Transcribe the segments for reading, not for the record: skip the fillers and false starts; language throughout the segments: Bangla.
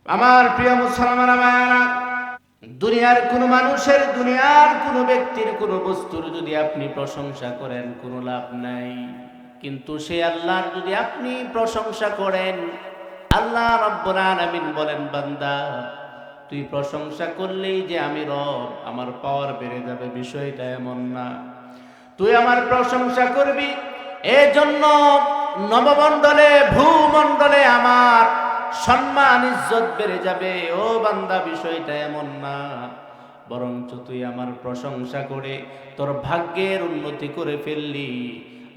আমার প্রিয় মুসলমান ভাইরা, দুনিয়ার কোনো মানুষের, দুনিয়ার কোনো ব্যক্তির, কোনো বস্তুর যদি আপনি প্রশংসা করেন কোনো লাভ নাই। কিন্তু সেই আল্লাহর যদি আপনি প্রশংসা করেন, আল্লাহ রাব্বুল আলামিন বলেন, বান্দা তুই প্রশংসা করলেই যে আমি রব, আমার পাওয়ার বেড়ে যাবে, বিষয়টা এমন না। তুই আমার প্রশংসা করবি, এজন্য নবমণ্ডলে, ভূমণ্ডলে আমার সম্মান ইজ্জত বেড়ে যাবে। ও বান্দা, বিষয়টা এমন না, বরঞ্চ তুই আমার প্রশংসা করে তোর ভাগ্যের উন্নতি করে ফেললি,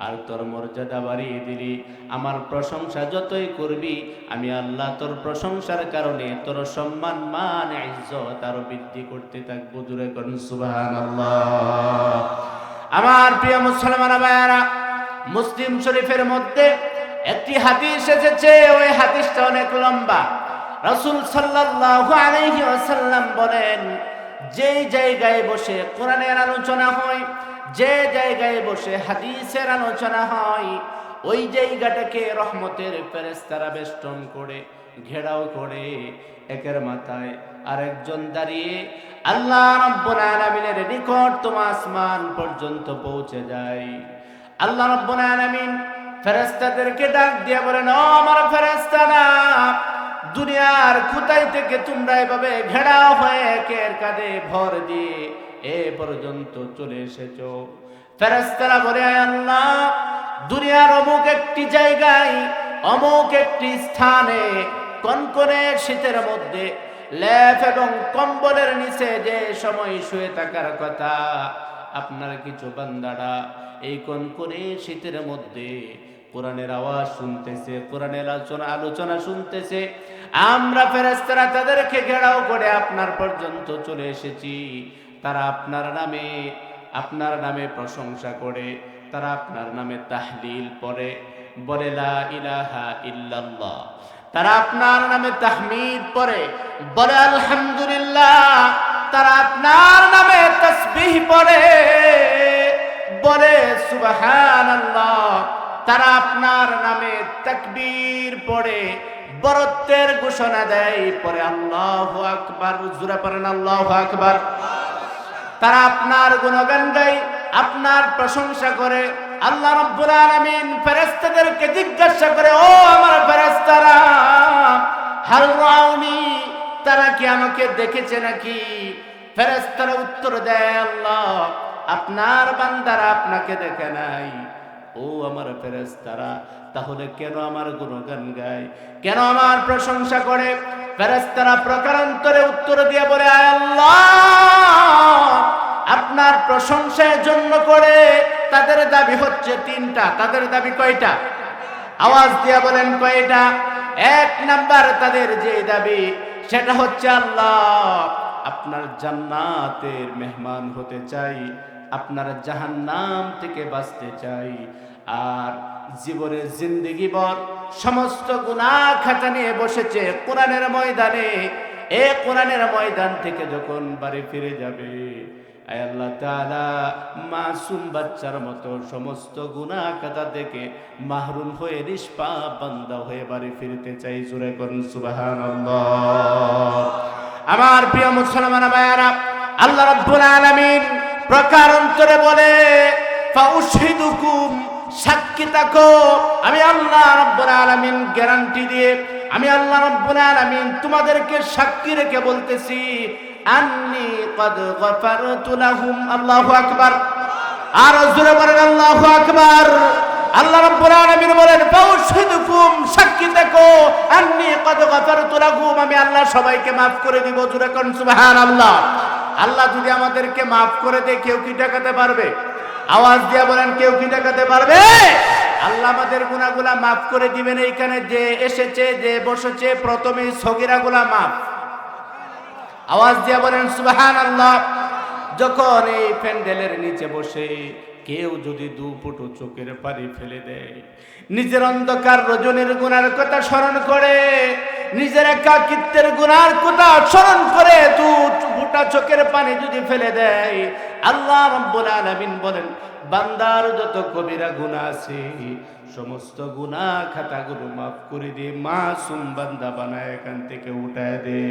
আর তোর মর্যাদা বাড়িয়ে দিলি। আমার প্রশংসা যতই করবি, আমি আল্লাহ তোর প্রশংসার কারণে তোর সম্মান, মান, ইজ্জত আরো বৃদ্ধি করতে থাকবো। জোরে করুন সুবহানাল্লাহ। আমার প্রিয় মুসলমান ভাইরা, মুসলিম শরীফের মধ্যে একটি হাদিস এসেছে, ওই হাদিসটা অনেক লম্বা। রাসূল সাল্লাল্লাহু আলাইহি ওয়াসাল্লাম বলেন, যেই জায়গায় বসে কোরআনের আলোচনা হয়, যে জায়গায় বসে হাদিসের আলোচনা হয়, ওই জায়গাটাকে রহমতের ফেরেশতারা বেষ্টন করে, ঘেরাও করে, একের মাথায় আরেকজন দাঁড়িয়ে আল্লাহ রাব্বুল আলামিনের নিকটতম আসমান পর্যন্ত পৌঁছে যায়। আল্লাহ রাব্বুল আলামিন ফেরেশতাদেরকে ডাক দিয়ে বলেন, ও আমার ফেরেশতারা, দুনিয়ার কোথায় থেকে তোমরা এভাবে ঘেরাও হয়ে একের কাঁধে ভর দিয়ে এ পর্যন্ত চলে এসেছো? ফেরেশতারা বলে, আল্লাহ, দুনিয়ার অমুক একটি জায়গায়, অমুক একটি স্থানে, কনকনে শীতের মধ্যে লেপ এবং কম্বলের নিচে যে সময় শুয়ে থাকার কথা, আপনার কিছু বান্দারা এই কনকনে শীতের মধ্যে কোরআনের আওয়াজ শুনতেছে, কোরআনের আলোচনা শুনতেছে। আমরা ফেরেশতারা তাদেরকে ঘেরাও করে আপনার পর্যন্ত চলে এসেছি। তারা আপনার নামে প্রশংসা করে, তারা আপনার নামে তাহলিল পড়ে, বলে লা ইলাহা ইল্লাল্লাহ। তারা আপনার নামে তাহমিদ পড়ে, বলে আলহামদুলিল্লাহ। তারা আপনার নামে তাসবিহ পড়ে, বলে সুবহানাল্লাহ। তারা আপনার নামে তাকবীর পড়ে, বরত্বের ঘোষণা দেয়, পরে আল্লাহু আকবার। জোরে পড়েন আল্লাহু আকবার। তারা আপনার গুণগান গায়, আপনার প্রশংসা করে। আল্লাহ রাব্বুল আলামিন ফেরেশতাদেরকে জিজ্ঞাসা করে, ও আমার ফেরেশতারা, হাল রাউনি, তারা কি আমাকে দেখেছে নাকি? ফেরেশতারা উত্তর দেয়, আল্লাহ, আপনার বান্দারা আপনাকে দেখে নাই। ও আমার ফেরেশতারা, তাহলে কেন আমার গুণগান গায়, কেন আমার প্রশংসা করে? ফেরেশতারা প্রকারান্তরে উত্তর দিয়ে বলে, আয় আল্লাহ, আপনার প্রশংসার জন্য করে। তাদের দাবি হচ্ছে তিনটা। তাদের দাবি কয়টা? আওয়াজ দিয়ে বলেন কয়টা? এক নাম্বার তাদের যে দাবি, সেটা হচ্ছে, আল্লাহ, আপনার জান্নাতের মেহমান হতে চাই, আপনার জাহান্নাম থেকে বাঁচতে চাই। আর জীবনের জিন্দেগি ভর সমস্ত গুনাহ খাতা নিয়ে বসেছে কোরআনের ময়দানে। এ কোরআনের ময়দান থেকে যখন বাড়ি ফিরে যাবে, আয় আল্লাহ তাআলা, মাসুম বাচ্চার মতো সমস্ত গুনাহ খাতা থেকে মাহরুম হয়ে নিষ্পাপ বান্দা হয়ে বাড়ি ফিরতে চাই। জোরে করুন সুবহানাল্লাহ। আমার প্রিয় মুসলমান ভাইরা, আল্লাহ রাব্বুল আলামিন প্রকারান্তরে বলে, ফাউশহিদুকুম, সাক্ষী থাকো। আমি আল্লাহ রাব্বুল আলামিন গ্যারান্টি দিয়ে, আমি আল্লাহ রাব্বুল আলামিন তোমাদেরকে সাক্ষী রেখে বলতেছি, আন্নী ক্বাদ গফারতু লাহুম। আল্লাহু আকবার। আর জোরে বলেন আল্লাহু আকবার। আল্লাহ রাব্বুল আলামিন বলেন, ফাউশহিদুকুম, সাক্ষী থাকো, আন্নী ক্বাদ গফারতু লাহুম, আমি আল্লাহ সবাইকে maaf করে দিব। জোরে কোন সুবহানাল্লাহ। আল্লাহ যদি আমাদেরকে maaf করে দেয়, কেউ কি ঠেকাতে পারবে? আওয়াজ দিয়ে বলেন, কেউ কি ঠেকাতে পারবে? আল্লাহ আমাদের গুনাহগুলা maaf করে দিবেন। এইখানে যে এসেছে, যে বসেছে, প্রথমেই সগীরাগুলা maaf। আওয়াজ দিয়ে বলেন সুবহানাল্লাহ। যখন এই প্যান্ডেলের নিচে বসে কেউ যদি দুপুটু চোখের পানি ফেলে দেয়, নিজের অন্ধকার রজনীর গুনার কথা স্মরণ করে, নিজের একাকিত্বের গুনার কথা স্মরণ করে দু ফুটা চোখের পানি যদি ফেলে দেয়, আল্লাহ রাব্বুল আলামিন বলেন, বান্দার যত কবিরা গুনাহ আছে সমস্ত গুনাহ খাতাগুলো মাফ করে দিয়ে মাসুম বান্দা বানায় এখান থেকে উঠায় দে।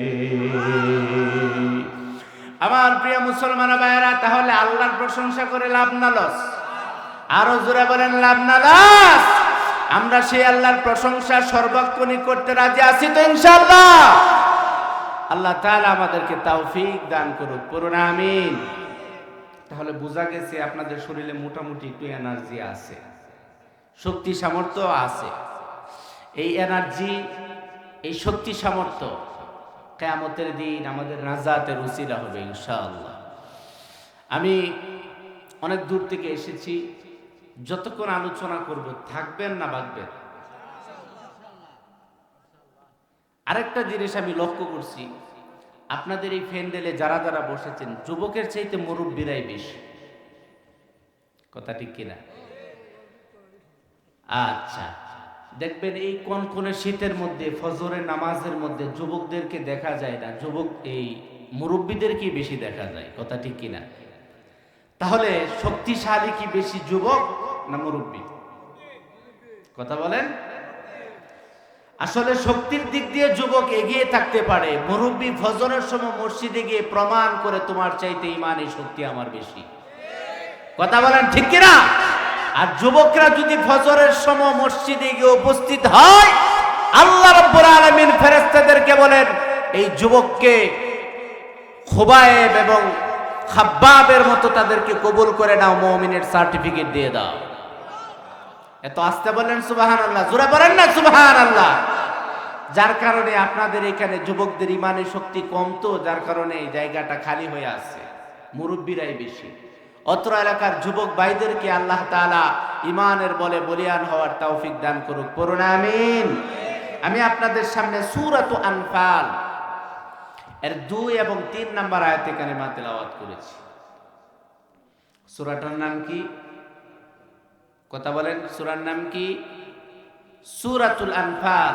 আমার প্রিয় মুসলমান ভাইয়েরা, তাহলে আল্লাহর প্রশংসা করে লাভ না লস? আরো জোরে বলেন, লাভ না লস? আমরা সেই আল্লাহর প্রশংসা সর্বক্ষণই করতে রাজি আছি তো ইনশাআল্লাহ? আল্লাহ তাআলা আমাদেরকে তৌফিক দান করুক, পড়ুন আমিন। তাহলে বোঝা গেছে আপনাদের শরীরে মোটামুটি একটু এনার্জি আছে, শক্তি সামর্থ্য আছে। এই এনার্জি, এই শক্তি সামর্থ্য কিয়ামতের দিন আমাদের নাজাতের উসিলা হবে ইনশাআল্লাহ। আমি অনেক দূর থেকে এসেছি, যতক্ষণ আলোচনা করব থাকবেন না ভাগবেন? আরেকটা জিনিস আমি লক্ষ্য করছি, আপনাদের এই প্যান্ডেলে যারা যারা বসেছেন যুবকের চাইতে মুরব্বীরাই বেশি, কথা ঠিক কিনা? আচ্ছা, দেখবেন এই কনকনে শীতের মধ্যে ফজরের নামাজের মধ্যে যুবকদেরকে দেখা যায় না, যুবক এই মুরব্বীদেরকে বেশি দেখা যায়, কথা ঠিক কিনা? তাহলে শক্তিশালী কি বেশি, যুবক না মুরব্বী? কথা বলেন। আসলে শক্তির দিক দিয়ে যুবক এগিয়ে থাকতে পারে, মুরব্বী ফজরের সময় মসজিদে গিয়ে প্রমাণ করে তোমার চাইতে ইমানি শক্তি আমার বেশি, কথা বলেন ঠিক কিনা? আর যুবকরা যদি ফজরের সময় মসজিদে গিয়ে উপস্থিত হয়, আল্লাহ রাব্বুল আলামিন ফেরেশতাদেরকে বলেন এই যুবককে খুবায়েব এবং খাব্বাবের মতো তাদেরকে কবুল করে নাও, মুমিনের সার্টিফিকেট দিয়ে দাও। এত আস্তে বলেন সুবহানাল্লাহ, জোরে বলেন না সুবহানাল্লাহ। যার কারণে আপনাদের এখানে যুবকদের ইমানি শক্তি কম, তো যার কারণে এই জায়গাটা খালি হয়ে আছে, মুরব্বীরাই বেশি। অত্র এলাকার যুবক ভাইদেরকে আল্লাহ তাআলা ইমানের বলে বলিয়ান হওয়ার তৌফিক দান করুক, পড়ুন আমিন। আমি আপনাদের সামনে সূরাতুল আনফাল এর 2 এবং 3 নম্বর আয়াতে কারিমা তেলাওয়াত করেছি। সূরাটার নাম কি? কথা বলেন, সূরার নাম কি? সূরাতুল আনফাল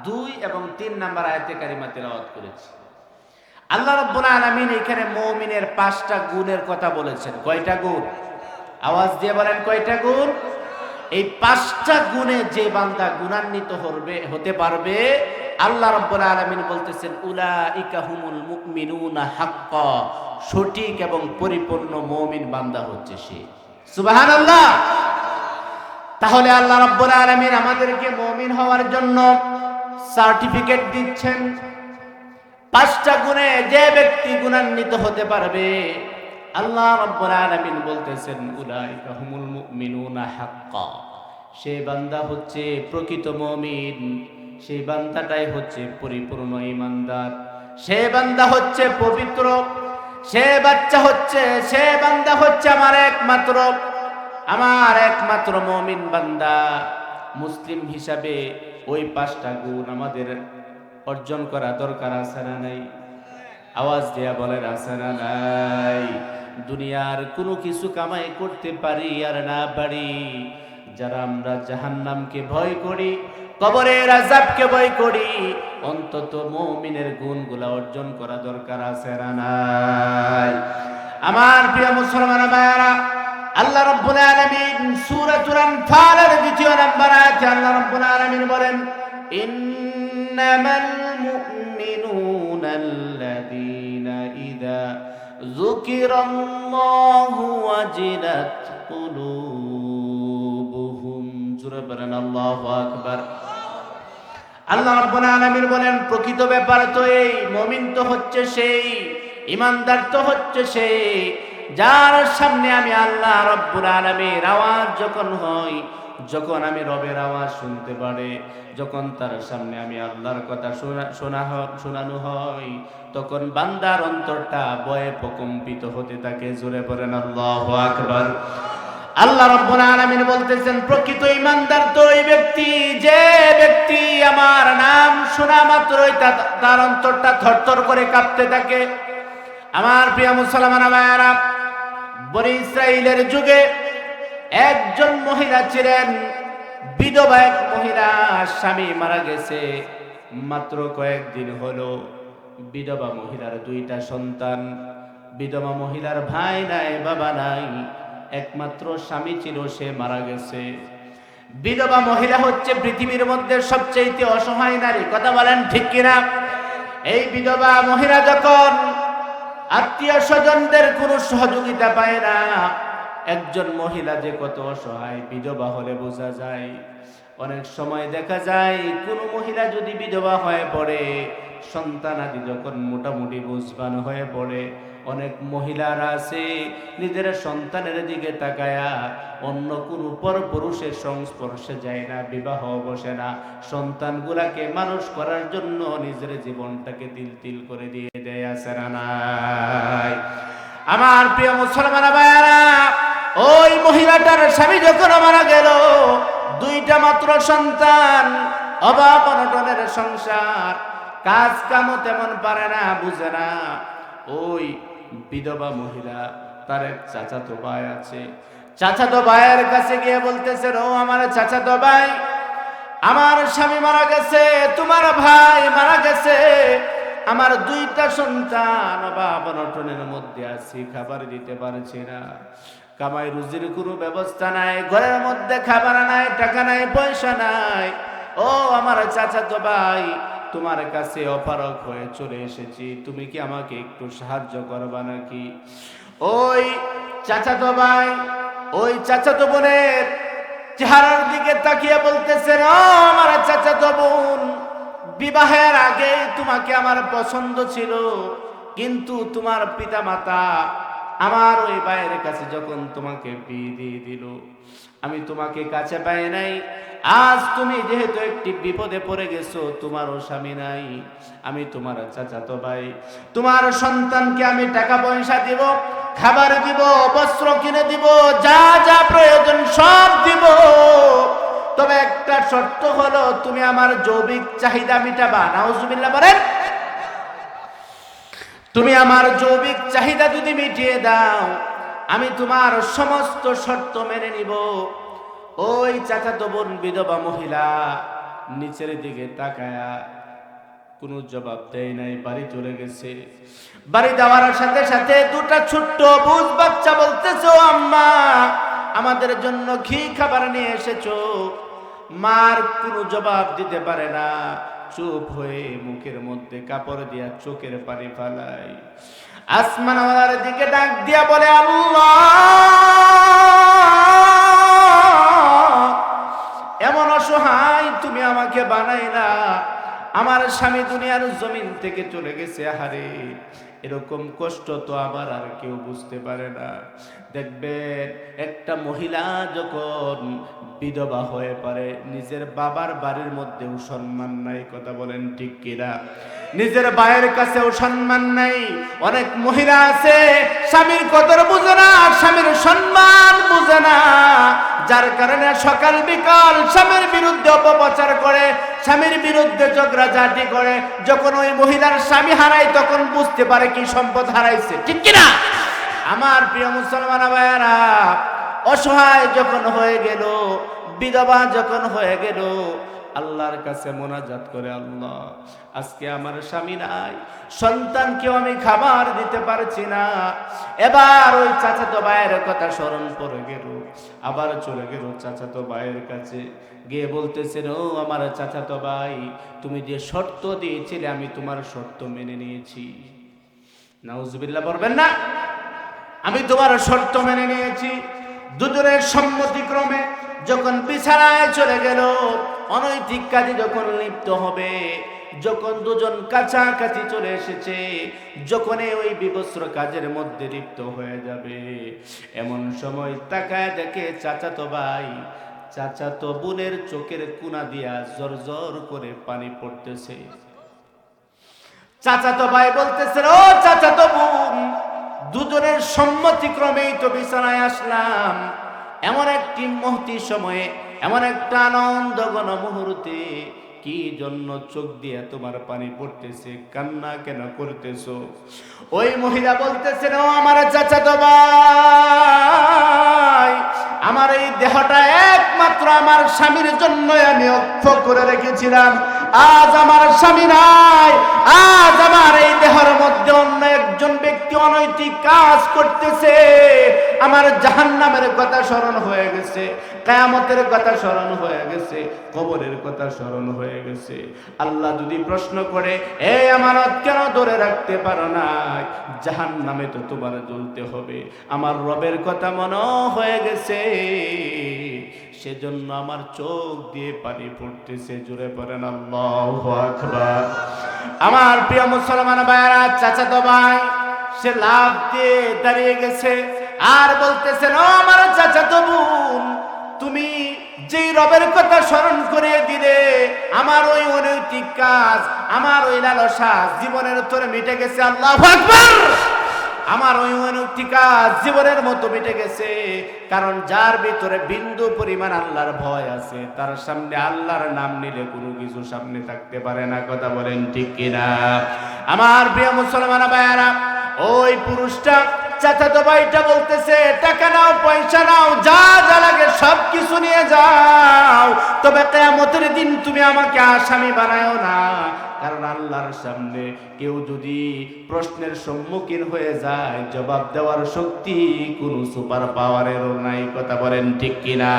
2 এবং 3 নম্বর আয়াতে কারিমা তেলাওয়াত করেছি। আল্লাহ রাব্বুল আলামিন এখানে মুমিনের 5টা গুণের কথা বলেছেন। কয়টা গুণ? আওয়াজ দিয়ে বলেন, কয়টা গুণ? এই 5টা গুণে যে বান্দা গুণান্বিত হতে পারবে, আল্লাহ রাব্বুল আলামিন বলতেছেন উলাইকা হুমুল মুমিনুনা হাক্কা, সঠিক এবং পরিপূর্ণ মুমিন বান্দা হচ্ছে সে। সুবহানাল্লাহ। তাহলে আল্লাহ রাব্বুল আলামিন আমাদেরকে মুমিন হওয়ার জন্য সার্টিফিকেট দিচ্ছেন। 5টা গুণে যে ব্যক্তি গুণান্বিত হতে পারবে, আল্লাহ রাব্বুল আলামিন বলতেছেন উলাইকা হুমুল মুমিনুনা হাক্কা, সেই বান্দা হচ্ছে প্রকৃত মুমিন, সেই বান্দাটাই হচ্ছে পরিপূর্ণ ঈমানদার, সে বান্দা হচ্ছে পবিত্র, সে বান্দা হচ্ছে আমার একমাত্র মুমিন বান্দা। মুসলিম হিসাবে ওই 5টা গুণ আমাদের অর্জন করা দরকার, আছে না নাই? আওয়াজ দিয়া বলেন, আছে না নাই? দুনিয়ার কোনো কিছু কামাই করতে পারি আর না পারি, যারা আমরা জাহান্নামকে ভয় করি, কবরের আযাবকে ভয় করি, অন্তত মুমিনের গুণগুলো অর্জন করা দরকার, আছে না নাই? আমার প্রিয় মুসলমান ভাইরা, আল্লাহ রাব্বুল আলামিন সূরাতুল আনফালের 2 নম্বর আয়াতে আল্লাহ রাব্বুল আলামিন বলেন ইন্নামাল মুমিনুনাল্লাযীনা ইযা যুকিরাল্লাহু ওয়াজিলাত কুলুবুহুম। জোরে বলেন আল্লাহু আকবার। আল্লাহ রাব্বুল আলামিন বলেন প্রকৃত ব্যাপার তো এই, মুমিন তো হচ্ছে সেই, ঈমানদার তো হচ্ছে সেই, যার সামনে আমি আল্লাহ রাব্বুল আলামিনের আওয়াজ যখন হয়, যখন আমি রবের আওয়াজ শুনতে পারে, যখন তার সামনে আমি আল্লাহর কথা শোনানো হয়, তখন বান্দার অন্তরটা ভয়ে প্রকম্পিত হতে থাকে। জোরে বলেন আল্লাহু আকবার। আল্লাহ রাব্বুল আলামিন বলতেছেন প্রকৃত ঈমানদার তো ওই ব্যক্তি, যে ব্যক্তি আমার নাম শোনা মাত্রই তার অন্তরটা থরথর করে কাঁপতে থাকে। আমার প্রিয় মুসলমান ভাইয়েরা, বনি ইসরাইলের যুগে একজন মহিলা ছিলেন, বিধবা এক মহিলা, স্বামী মারা গেছে, মাত্র কয়েকদিন হলো। বিধবা মহিলার 2টা সন্তান, বিধবা মহিলার ভাই নাই, বাবা নাই, একমাত্র স্বামী ছিল, সে মারা গেছে। বিধবা মহিলা হচ্ছে পৃথিবীর মধ্যে সবচেয়ে অসহায় নারী, কথা বলেন ঠিক কিনা? এই বিধবা মহিলা যখন আত্মীয় স্বজনদের কোনো সহযোগিতা পায় না, একজন মহিলা যে কত অসহায় বিধবা হলে বোঝা যায়। অনেক সময় দেখা যায় কোনো মহিলা যদি বিধবা হয়ে পড়ে, সন্তানাদি যখন মোটামুটি বুঝবান হয়ে পড়ে, অনেক মহিলারা আছে নিজের সন্তানের দিকে তাকায়া অন্য কোনো পরপুরুষের সংস্পর্শে যায় না, বিবাহ বসে না, সন্তানগুলাকে মানুষ করার জন্য নিজের জীবনটাকে তিল তিল করে দিয়ে দেয়, আছে না নাই? আমার প্রিয় মুসলমান ভাইরা, ওই মহিলাটার স্বামী যখন মারা গেল, দুইটা মাত্র সন্তান, অভাব অনটনের সংসার, কাজ কামও তেমন পারে না, বুঝে না। ওই বিধবা মহিলা তার এক চাচাতো ভাই আছে, চাচাতো ভাইয়ের কাছে গিয়ে বলতেছে, ও আমার চাচাতো ভাই, আমার স্বামী মারা গেছে, তোমার ভাই মারা গেছে, আমার দুইটা সন্তান অভাব অনটনের মধ্যে আছি, খাবার দিতে পারছি না, কামাই রুজির কোনো ব্যবস্থা নাই, ঘরের মধ্যে খাবার নাই, টাকা নাই, পয়সা নাই। ও আমার চাচাতো ভাই, তোমার কাছে অপারগ হয়ে চলে এসেছি, তুমি কি আমাকে একটু সাহায্য করবা নাকি? ওই চাচাতো ভাই ওই চাচাতো বোনের চেহারার দিকে তাকিয়ে বলতেছেন, ও আমার চাচাতো বোন, বিবাহের আগে তোমাকে আমার পছন্দ ছিল, কিন্তু তোমার পিতা মাতা আমার ওই ভাইয়ের কাছে যখন তোমাকে বিয়ে দিয়ে দিল, আমি তোমাকে কাছে পাই নাই। আজ তুমি যেহেতু একটি বিপদে পড়ে গেছো, তোমারও স্বামী নাই, আমি তোমার চাচাতো ভাই, তোমার সন্তানকে আমি টাকা পয়সা দিব, খাবার দিব, বস্ত্র কিনে দিব, যা যা প্রয়োজন সব দিব, তবে একটা শর্ত হলো তুমি আমার যৌবিক চাহিদা মিটাবা। নাউজুবিল্লাহ বলেন। তুমি আমার যৌবিক চাহিদা যদি মিটিয়ে দাও, আমি তোমার সমস্ত শর্ত মেনে নিব। ওই চাচাতো বোন বিধবা মহিলা নিচের দিকে তাকায়া কোনো জবাব দেয় নাই, বাড়ি চলে গেছে। বাড়ি যাওয়ার সাথে সাথে দুটা ছোট্ট বুঝ বাচ্চা বলতেছে, ও আম্মা, আমাদের জন্য ঘি খাবার নিয়ে এসেছো। মার কোনো জবাব দিতে পারে না, চুপ হয়ে মুখের মধ্যে কাপড় দিয়া চোখের পানি ফালাই, আসমানওয়ালার দিকে ডাক দিয়া বলে, আল্লাহ, এমন অসহায় তুমি আমাকে বানাইলা, আমার স্বামী দুনিয়ার জমিন থেকে চলে গেছে, হারে এরকম কষ্ট তো আবার আর কেউ বুঝতে পারে না। দেখবেন একটা মহিলা যখন বিধবা হয়ে পারে, নিজের বাবার বাড়ির মধ্যেও সম্মান নাই, কথা বলেন ঠিক কিনা? নিজের ভাইয়ের কাছেও সম্মান নাই। অনেক মহিলা আছে স্বামীর কদর বুঝে না, স্বামীর সম্মান বুঝে না, যার কারণে সকাল বিকাল স্বামীর বিরুদ্ধে অপপ্রচার করে, স্বামীর বিরুদ্ধে ঝগড়াঝাটি করে। যখন ওই মহিলার স্বামী হারায়, তখন বুঝতে পারে কি সম্পদ হারাইছে, ঠিক কিনা? আমার প্রিয় মুসলমান ভাইয়েরা, অসহায় যখন হয়ে গেল, বিধবা যখন হয়ে গেল, আল্লাহর কাছে মোনাজাত করে, আল্লাহ, আজকে আমার স্বামী নাই, সন্তানকেও আমি খাবার দিতে পারছি না। এবার ওই চাচাতো ভাইয়ের কথা স্মরণ পড়ে গেল, আবার চলে গেল চাচাতো ভাইয়ের কাছে, গিয়ে বলতেছেন, ও আমার চাচাতো ভাই, তুমি যে শর্ত দিয়েছিলে আমি তোমার শর্ত মেনে নিয়েছি। নাউজুবিল্লাহ বলবেন না? আমি তোমার শর্ত মেনে নিয়েছি। দুজনের সম্মতিক্রমে যখন বিছানায় চলে গেল, অনৈতিক কাজে যখন লিপ্ত হবে, যখন দুজন কাছাকাছি চলে এসেছে, যখন ওই বিভৎস কাজের মধ্যে লিপ্ত হয়ে যাবে, এমন সময় তাকায় দেখে চাচাতো ভাই চাচাতো বোনের চোখের কোনা দিয়া জর জর করে পানি পড়তেছে। চাচাতো ভাই বলতেছে, ও চাচাতো বোন, দুজনের সম্মতিক্রমেই তো বিছানায় আসলাম, এমন একটি মুহূর্তে সময়ে, এমন একটা আনন্দ ঘন মুহূর্তে, কি জন্য চোখ দিয়ে তোমার পানি পড়তেছে, কান্না কেন করতেছো? ওই মহিলা বলতেছেন, ও আমার চাচাতো ভাই, আমার এই দেহটা একমাত্র আমার স্বামীর জন্য আমি অক্ষ করে রেখেছিলাম, আজ আমার স্বামী নাই, আজ আমার এই দেহের মধ্যে অন্য একজন ব্যক্তি অনৈতিক অনৈতিক কাজ করতেছে, আমার জাহান্নামের কথা স্মরণ হয়ে গেছে, কিয়ামতের কথা স্মরণ হয়ে গেছে, কবরের কথা স্মরণ হয়ে গেছে। আল্লাহ যদি প্রশ্ন করে, এই আমানত কেন ধরে রাখতে পারো না, জাহান্নামে তো তোমার জ্বলতে হবে, আমার রবের কথা মনে হয়ে গেছে, সেজন্য আমার চোখ দিয়ে পানি পড়তেছে। জোরে পড়েন আল্লাহু আকবার। আমার প্রিয় মুসলমান ভাইরা, চাচাতো ভাই সে লাফ দিয়ে দাঁড়িয়ে গেছে আর বলতেছেন, ও আমার চাচাতো বোন, তুমি যেই রবের কথা স্মরণ করে দিলে, আমার ওই অনৈতিক কাজ, আমার ওই লালসা জীবনের তোরে মিটে গেছে। আল্লাহু আকবার। আমার ওই অনৈতিক কাজ জীবনের মতো মিটে গেছে, কারণ যার ভিতরে বিন্দু পরিমাণ আল্লাহর ভয় আছে, তার সামনে আল্লাহর নাম নিলে কোনো কিছু সামনে থাকতে পারে না। কথা বলেন ঠিক কিনা? আমার প্রিয় মুসলমান ভাইয়ারা, ওই পুরুষটা চাচাতো ভাইটা বলতেছে, টাকা নাও, পয়সা নাও, যা যা লাগে সব কিছু নিয়ে যাও, তবে কিয়ামতের দিন তুমি আমাকে আসামি বানায়ো না, কারণ আল্লাহর সামনে কেউ যদি প্রশ্নের সম্মুখীন হয়ে যায়, জবাব দেওয়ার শক্তি কোনো সুপার পাওয়ারেরও নাই। কথা বলেন ঠিক কিনা?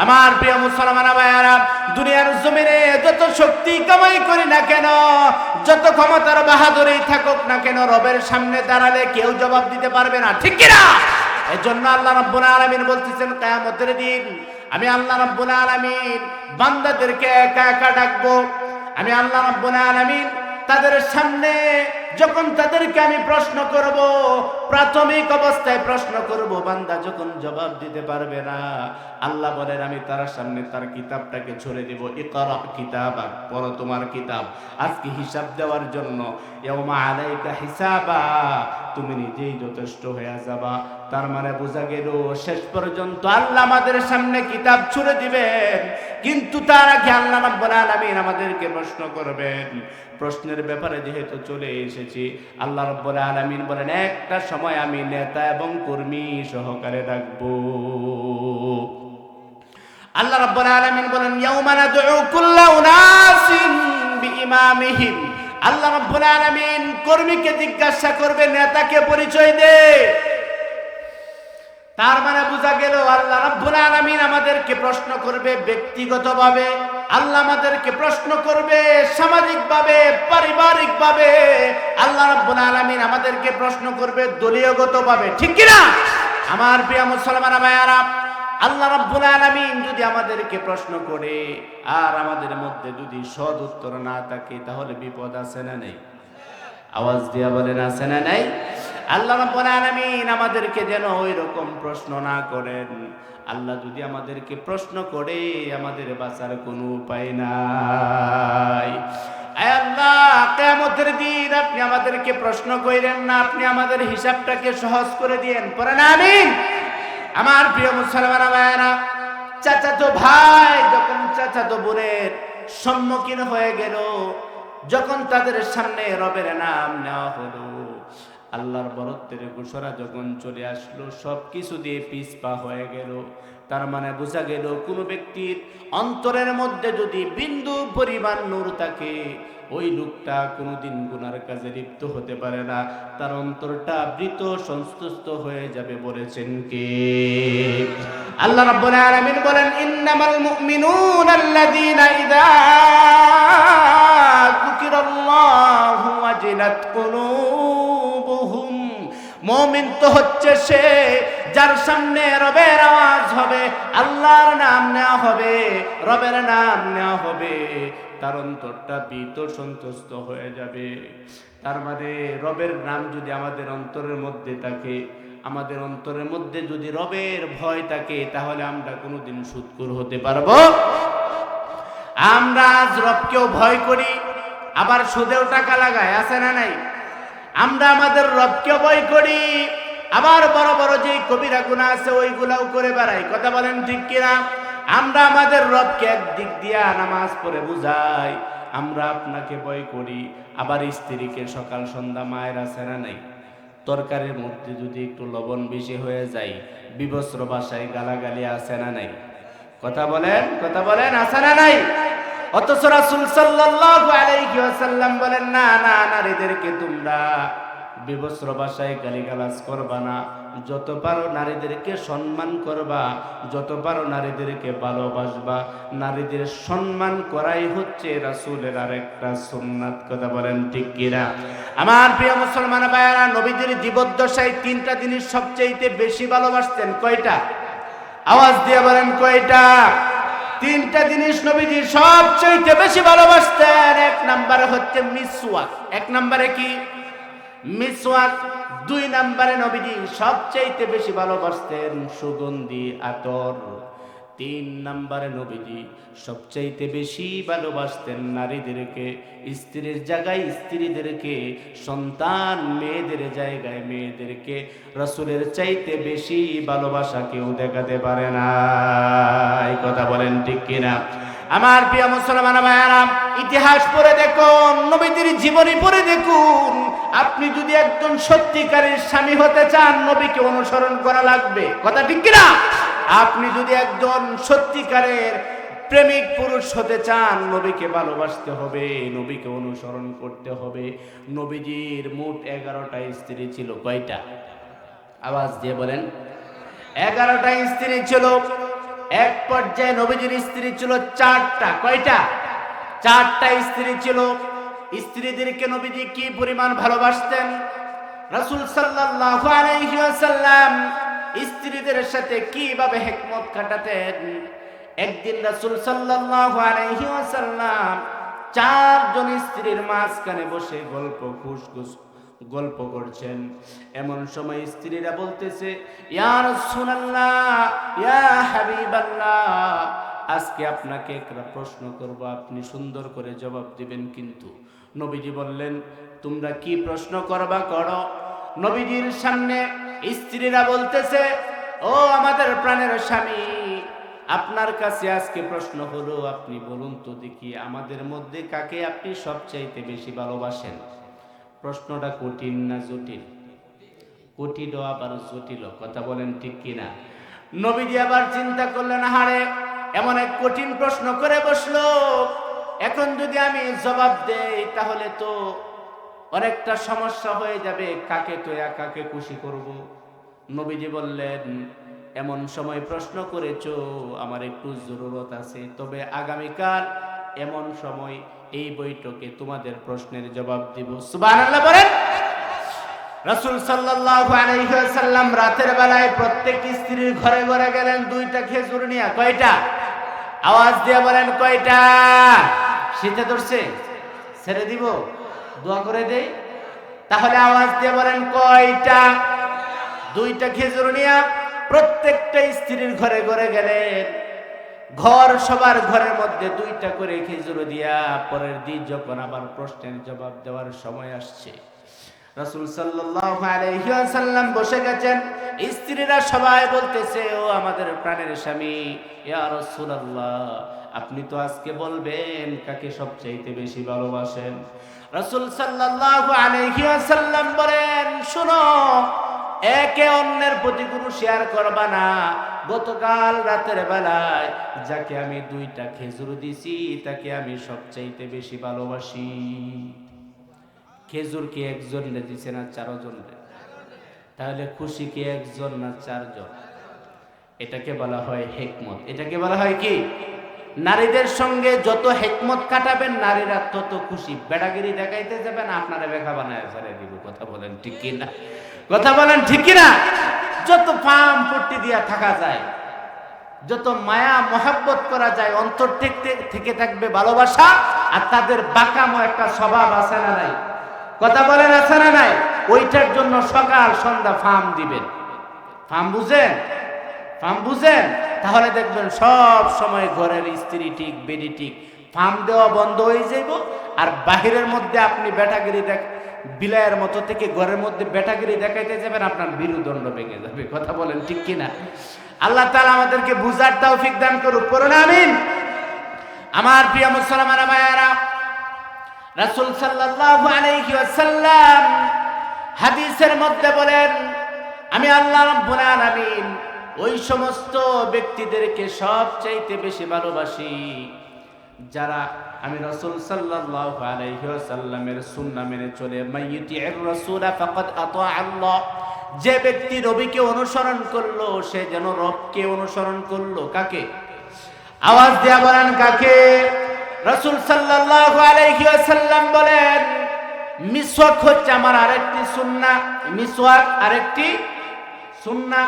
আমার প্রিয় মুসলমান ভাইয়ারা, দুনিয়ার জমিনে যত শক্তি কামাই করি না কেন, যত ক্ষমতার বাহাদুরি থাকুক না কেন, রবের সামনে দাঁড়ালে কেউ জবাব দিতে পারবে না। ঠিক কিনা? এজন্য আল্লাহ রাব্বুল আলামিন বলতেছেন, কিয়ামতের দিন আমি আল্লাহ রাব্বুল আলামিন বান্দাদেরকে একা একা ডাকবো। আমি আল্লাহ রাব্বুল আলামিন তাদের সামনে যখন তাদেরকে আমি প্রশ্ন করব, প্রাথমিক অবস্থায় প্রশ্ন করব, বান্দা যখন জবাব দিতে পারবে না, আল্লাহ বলেন আমি তার সামনে তার কিতাবটাকে ছড়ে দিব। ইকরা কিতাবাক, পড়ো তোমার কিতাব, আজকে হিসাব দেওয়ার জন্য। ইয়াউমা আলাইকা হিসাবা, তুমি নিজেই যথেষ্ট হয়ে যাবা। তার মানে বোঝা গেল শেষ পর্যন্ত আল্লাহ আমাদের সামনে কিতাব ছুড়ে দিবেন, কিন্তু তার আগে আল্লাহ রাব্বুল আলামিন আমাদেরকে প্রশ্ন করবেন। প্রশ্নের ব্যাপারে যেহেতু চলে এসেছি, আল্লাহ রাব্বুল আলামিন বলেন, একটা সময় আমি নেতা এবং কর্মী সহকারে রাখবো। আল্লাহ রাব্বুল আলামিন বলেন, ইয়াউমা নাদউ কুল্লা উনাসিন বিইমামিহিম। আল্লাহ রাব্বুল আলামিন কর্মীকে জিজ্ঞাসা করবে, নেতাকে পরিচয় দে। তার মানে বোঝা গেল আল্লাহ রাব্বুল আলামিন আমাদেরকে প্রশ্ন করবে ব্যক্তিগতভাবে, আল্লাহ আমাদেরকে প্রশ্ন করবে সামাজিকভাবে, পারিবারিকভাবে, আল্লাহ রাব্বুল আলামিন আমাদেরকে প্রশ্ন করবে দলীয়গতভাবে। ঠিক কি না? আমার প্রিয় মুসলমান ভাইয়ারা, আল্লাহ রাব্বুল আলামিন যদি আমাদেরকে প্রশ্ন করে আর আমাদের মধ্যে যদি সৎ উত্তর না থাকে, তাহলে বিপদ আছে না নেই? আওয়াজ দিয়া বলেন, আছে না নাই? আল্লাহ রাব্বুল আলামিন আমাদেরকে যেন ওই রকম প্রশ্ন না করেন। আল্লাহ যদি আমাদেরকে প্রশ্ন করে, আমাদের বাঁচার কোনো উপায় নাই। আয় আল্লাহ, কিয়ামতের দিন আপনি আমাদেরকে প্রশ্ন কইরেন না, আপনি আমাদের হিসাবটাকে সহজ করে দিয়েন। পড়েন আমিন। আমার প্রিয় মুসলমান ভাইয়েরা, চাচাতো ভাই যখন চাচাতো বোনের সম্মুখীন হয়ে গেল, যখন তাদের সামনে রবের নাম নেওয়া হলো, আল্লাহর বরত্বের ঘোষণা যখন চলে আসলো, সব কিছু দিয়ে পিছপা হয়ে গেল। তার মানে বোঝা গেল, কোনো ব্যক্তির অন্তরের মধ্যে যদি বিন্দু পরিমাণ নূর থাকে, ওই লোকটা কোনোদিন গুনার কাজে লিপ্ত হতে পারে না, তার অন্তরটা বৃত সন্তুষ্ট হয়ে যাবে। বলেছেন কে? আল্লাহ রাব্বুল আলামিন বলেন, ইন্নামাল মুমিনুনা আল্লাযীনা ইযা যুকিরাল্লাহু ওয়াজিলাত কুলুবুহুম। মুমিন তো হচ্ছে সে যার সামনে রবের আওয়াজ হবে, আল্লাহর নাম নেওয়া হবে, রবের নাম নেওয়া হবে, তার অন্তরটা ভীত সন্তুষ্ট হয়ে যাবে। তার মানে রবের নাম যদি আমাদের অন্তরের মধ্যে থাকে, আমাদের অন্তরের মধ্যে যদি রবের ভয় থাকে, তাহলে আমরা কোনোদিন সুদখোর হতে পারবো? আমরা আজ রবকেও ভয় করি, আবার সুদেও টাকা লাগাই, আছে না নাই? আমরা আমাদের রবকে ভয় করি, আবার বড় বড় যে কবিরা গুনাহ আছে ওইগুলাও করে বেড়াই। কথা বলেন ঠিক কিনা? আমরা আমাদের রবকে একদিক দিয়া নামাজ পড়ে বুঝাই, আমরা আপনাকে ভয় করি, আবার স্ত্রীকে সকাল সন্ধ্যা মায়ের, আছে না নাই? তরকারির মধ্যে যদি একটু লবণ বেশি হয়ে যায়, বিবস্ত্র ভাষায় গালাগালি, আছে না নাই? কথা বলেন, কথা বলেন, আছে না নাই? অথচ রাসূল সাল্লাল্লাহু আলাইহি ওয়াসাল্লাম বলেন, না না, নারীদেরকে তোমরা বিবস্ত্র ভাষায় গালিগালাজ করবা না, যত পারো নারীদেরকে সম্মান করবা, যত পারো নারীদেরকে ভালোবাসবা। নারীদের সম্মান করাই হচ্ছে রাসূলের আরেকটা সুন্নাত। কথা বলেন ঠিক কিনা? আমার প্রিয় মুসলমান ভাইয়েরা, নবীজির জীবদ্দশায় তিনটা জিনিস সবচেয়ে বেশি ভালোবাসতেন। কয়টা? আওয়াজ দিয়ে বলেন কয়টা? তিনটা জিনিস নবীজি সবচেয়ে বেশি ভালোবাসতেন। এক নম্বরে হচ্ছে মিসওয়াক। এক নম্বরে কি? মিসওয়াক। দুই নম্বরে নবীজি সবচেয়ে বেশি ভালোবাসতেন সুগন্ধি আতর। তিন নম্বরে নবীজি সবচেয়ে বেশি ভালোবাসতেন নারীদেরকে, স্ত্রীর জায়গায় স্ত্রীদেরকে, সন্তান মেয়েদের জায়গায় মেয়েদেরকে। রাসূলের চাইতে বেশি ভালোবাসা কেউ দেখাতে পারে না। এই কথা বলেন ঠিক কিনা? আমার প্রিয় মুসলমান ভাইয়েরা, ইতিহাস পড়ে দেখুন, নবীজির জীবনী পড়ে দেখুন। আপনি যদি একজন সত্যিকারের স্বামী হতে চান, নবীকে অনুসরণ করা লাগবে। কথা ঠিক কিনা? আপনি যদি একজন সত্যিকারের প্রেমিক পুরুষ হতে চান, নবীকে ভালোবাসতে হবে, নবীকে অনুসরণ করতে হবে। নবীজির মোট 11টা স্ত্রী ছিল। কয়টা? আওয়াজ দিয়ে বলেন। 11টা স্ত্রী ছিল। এক পর্যায়ে নবীজির স্ত্রী ছিল 4টা। কয়টা? 4টা স্ত্রী ছিল। স্ত্রীদেরকে নবীজি কি পরিমাণ ভালোবাসতেন! রাসূল সাল্লাল্লাহু আলাইহি ওয়াসাল্লাম স্ত্রীদের সাথে কিভাবে হিকমত কাটাতেন! একদিন রাসূল সাল্লাল্লাহু আলাইহি ওয়াসাল্লাম 4 জন স্ত্রীর মাঝখানে বসে গল্প করছেন। এমন সময় স্ত্রীরা বলতেছে, ইয়া রাসূলুল্লাহ, ইয়া হাবিবাল্লাহ, আজকে আপনাকে একটা প্রশ্ন করব, আপনি সুন্দর করে জবাব দিবেন। কিন্তু নবীজি বললেন, তোমরা কি প্রশ্ন করবা করো। নবীজির সামনে স্ত্রীরা বলতেছে, ও আমাদের প্রাণের স্বামী, আপনার কাছে আজকে প্রশ্ন হলো, আপনি বলুন তো দেখি, আমাদের মধ্যে কাকে আপনি সবচাইতে বেশি ভালোবাসেন? প্রশ্নটা কঠিন না জটিল? কঠিন আবার জটিল। কথা বলেন ঠিক কিনা? নবীজি আবার চিন্তা করলেন, হারে এমন এক কঠিন প্রশ্ন করে বসলো, এখন যদি আমি জবাব দেই তাহলে তো অনেকটা সমস্যা হয়ে যাবে, কাকে তো কাকে খুশি করব। নবীজি বললেন, এমন সময় প্রশ্ন করেছো, আমার একটু জরুরত আছে, তবে আগামীকাল এমন সময় এই বৈঠকে তোমাদের প্রশ্নের জবাব দিব। সুবহানাল্লাহ বলেন। রাসূল সাল্লাল্লাহু আলাইহি ওয়াসাল্লাম রাতের বেলায় প্রত্যেক স্ত্রীর ঘরে ঘরে গেলেন 2টা খেজুর নিয়ে। কয়টা? আওয়াজ দিয়ে বলেন কয়টা? শীতে ধরছে? ছেড়ে দিব? দোয়া করে দেই? তাহলে আওয়াজ দিয়ে বলেন কয়টা? 2টা খেজুর নিয়ে প্রত্যেকটা স্ত্রীর ঘরে ঘরে গেলেন। সবার ঘরের মধ্যে 2টা করে খেজুর দিয়া পরের দিন যখন আবার প্রশ্নের জবাব দেওয়ার সময় আসছে, রাসূল সাল্লাল্লাহু আলাইহি ওয়াসাল্লাম বসে গেছেন। স্ত্রীরা সবাই বলতেছে, ও আমাদের প্রাণের স্বামী, ইয়া রাসূলুল্লাহ, আপনি তো আজকে বলবেন কাকে সবচাইতে বেশি ভালোবাসেন। রাসূল সাল্লাল্লাহু আলাইহি ওয়াসাল্লাম বলেন, শুনো, একে অন্যের প্রতি কোনো শেয়ার করবা না। গতকাল রাতের বেলায় যাকে আমি 2টা খেজুর দিছি, তাকে আমি সবচাইতে বেশি ভালোবাসি। খেজুর কি একজন দিছে না 4 জন? তাহলে খুশি কি একজন না 4 জন? এটাকে বলা হয় হিকমত। এটাকে বলা হয় কি? নারীদের সঙ্গে যত হিকমত কাটাবেন, নারীরা তত খুশি। বেড়াগিরি দেখাইতে যাবেন, আপনারা বেখা বানায় ছেড়ে দিব। কথা বলেন ঠিক কিনা? কথা বলেন ঠিক কিনা? যত পাম পট্টি দিয়া থাকা যায়, যত মায়া মহব্বত করা যায়, অন্তর থেকে থাকবে ভালোবাসা। আর তাদের বাঁকামো একটা স্বভাব আছে না নাই? কথা বলেন আছে না নাই? ওইটার জন্য সকাল সন্ধ্যা ফার্ম দিবেন। ফার্ম বুঝেন? ফার্ম বুঝেন? তাহলে দেখবেন সব সময় ঘরের স্ত্রী ঠিক, বেডি ঠিক। ফার্ম দেওয়া বন্ধ হয়ে যাইব। আর বাহিরের মধ্যে আপনি বেটাগিরি বিলায়ের মতো থেকে ঘরের মধ্যে বেটাগিরি দেখাইতে যাবেন, আপনার বিরুদণ্ড ভেঙে যাবে। কথা বলেন ঠিক কিনা? আল্লাহ তাআলা আমাদেরকে বুঝার তৌফিক দান করুক, পড়ুন আমিন। আমার প্রিয় মুসলমান ভাইয়েরা, রাসূল সাল্লাল্লাহু আলাইহি ওয়াসাল্লাম হাদিসের মধ্যে বলেন, আমি আল্লাহ রাব্বুল আলামিন ওই সমস্ত ব্যক্তিদেরকে সবচাইতে বেশি ভালোবাসি যারা আমি রাসূল সাল্লাল্লাহু আলাইহি ওয়াসাল্লামের সুন্নাহ মেনে চলে, মাইয়ুতি'র রাসূলা ফাকাদ আতা আল্লাহ, যে ব্যক্তি নবীকে অনুসরণ করলো সে যেন রবকে অনুসরণ করলো। কাকে? আওয়াজ দিয়া বলেন কাকে? রাসূল সাল্লাল্লাহু আলাইহি ওয়াসাল্লাম বলেন মিসওয়াক হচ্ছে আমার আরেকটি সুন্নাহ, মিসওয়াক আরেকটি সুন্নাহ।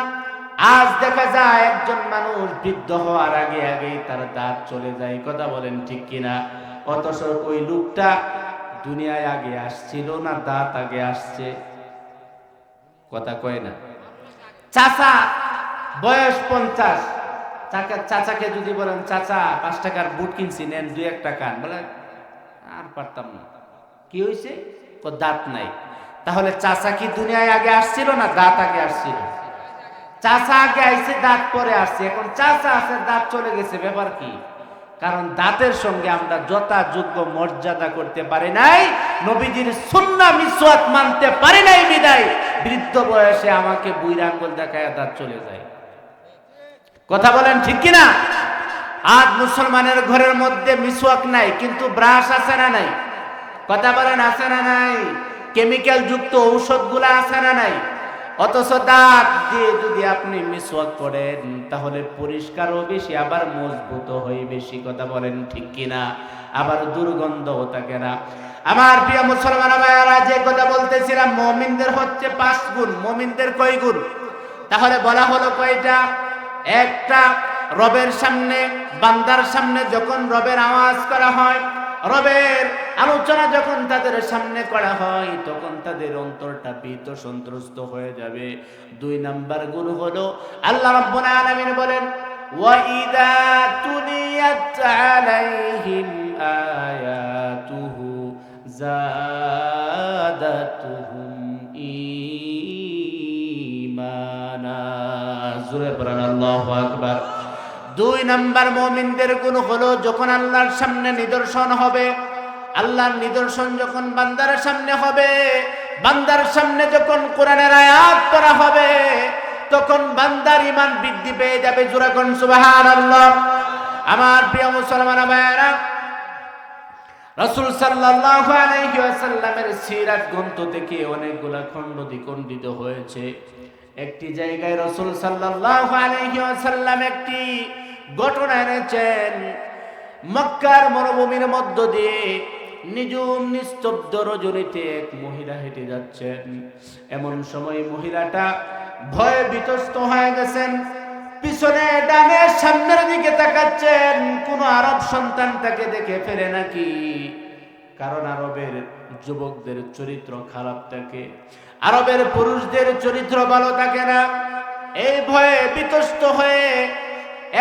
আজ দেখা যায় একজন মানুষ বৃদ্ধ হওয়ার আগে আগেই তার দাঁত চলে যায়, কথা বলেন ঠিক কিনা? অথচ ওই লোকটা দুনিয়ায় আগে আসছিল না দাঁত আগে আসছে? কথা কয় না। চাচা বয়স 50, চাচাকে যদি বলেন চাচা 5 টাকার বুট কিনছি নেন 2-1 টাকা, বলে আর পারতাম না। কি হয়েছে? দাঁত নাই। তাহলে চাচা কি দুনিয়ায় আগে আসছিল না দাঁত আগে আসছিল? চাচা আগে আইছে দাঁত পরে আসছে। এখন চাচা আছে দাঁত চলে গেছে, ব্যাপার কি? কারণ দাঁতের সঙ্গে আমরা যথাযোগ্য মর্যাদা করতে পারি নাই, নবীজির সুন্নাহ মিসওয়াক মানতে পারি নাই বিদায় বৃদ্ধ বয়সে আমাকে বুইরা আঙ্গুল দেখায় দাঁত চলে যায়। কথা বলেন ঠিক কিনা? আজ মুসলমানের ঘরের মধ্যে মিসওয়াক নাই, কিন্তু ব্রাশ আছে না নাই? কথা বলেন আছে না নাই? কেমিক্যাল যুক্ত ঔষধগুলো আছে না নাই? অথচ দাঁত দিয়ে যদি আপনি মিসওয়াক করেন তাহলে পরিষ্কারও বেশি, আবার মজবুত হয় বেশি। কথা বলেন ঠিক কিনা? আবার দুর্গন্ধও থাকে না। আমার প্রিয় মুসলমান ভাইরা, যে কথা বলতেছিলাম মুমিনদের হচ্ছে 5 গুণ। মুমিনদের কয় গুণ? তাহলে বলা হলো কয়টা? একটা, রবের সামনে বান্দার সামনে যখন রবের আওয়াজ করা হয়, রবের আলোচনা যখন তাদের সামনে করা হয় তখন তাদের অন্তরটা ভীত সন্ত্রস্ত হয়ে যাবে। 2 নাম্বার গুণ হলো আল্লাহ রাব্বুল আলামিন বলেন ওয়া ইযা তুলিয়াত আলাইহিম আয়াতুহু যাদাতুহুম ঈমানা। জোরে বলেন আল্লাহু আকবার। 2 নাম্বার মুমিনদের গুণ হলো যখন আল্লাহর সামনে নিদর্শন হবে, আল্লাহর নিদর্শন যখন বান্দার সামনে হবে, বান্দার সামনে যখন কোরআনের আয়াত পড়া হবে তখন বান্দার ঈমান বৃদ্ধি পেয়ে যাবে। জোরে কোন সুবহানাল্লাহ। আমার প্রিয় মুসলমান ভাইরা, রাসূল সাল্লাল্লাহু আলাইহি ওয়াসাল্লামের সিরাত গ্রন্থ থেকে অনেকগুলা খণ্ড দ্বিখণ্ডিত হয়েছে। একটি জায়গায় রাসূল সাল্লাল্লাহু আলাইহি ওয়াসাল্লাম একটি ঘটনা এনেছেন। মক্কার মরুভূমির মধ্য দিয়ে নিঝুম নিস্তব্ধ রজনীতে এক মহিলা হেঁটে যাচ্ছেন। এমন সময় মহিলাটা ভয়ে বিতস্ত হয়ে গেছেন। পিছনে ডানে সামনের দিকে তাকাচ্ছেন, কোন আরব সন্তান তাকে দেখে ফেলে নাকি। কারণ আরবের যুবকদের চরিত্র খারাপ থাকে, আরবের পুরুষদের চরিত্র ভালো থাকে না। এই ভয়ে বিতস্ত হয়ে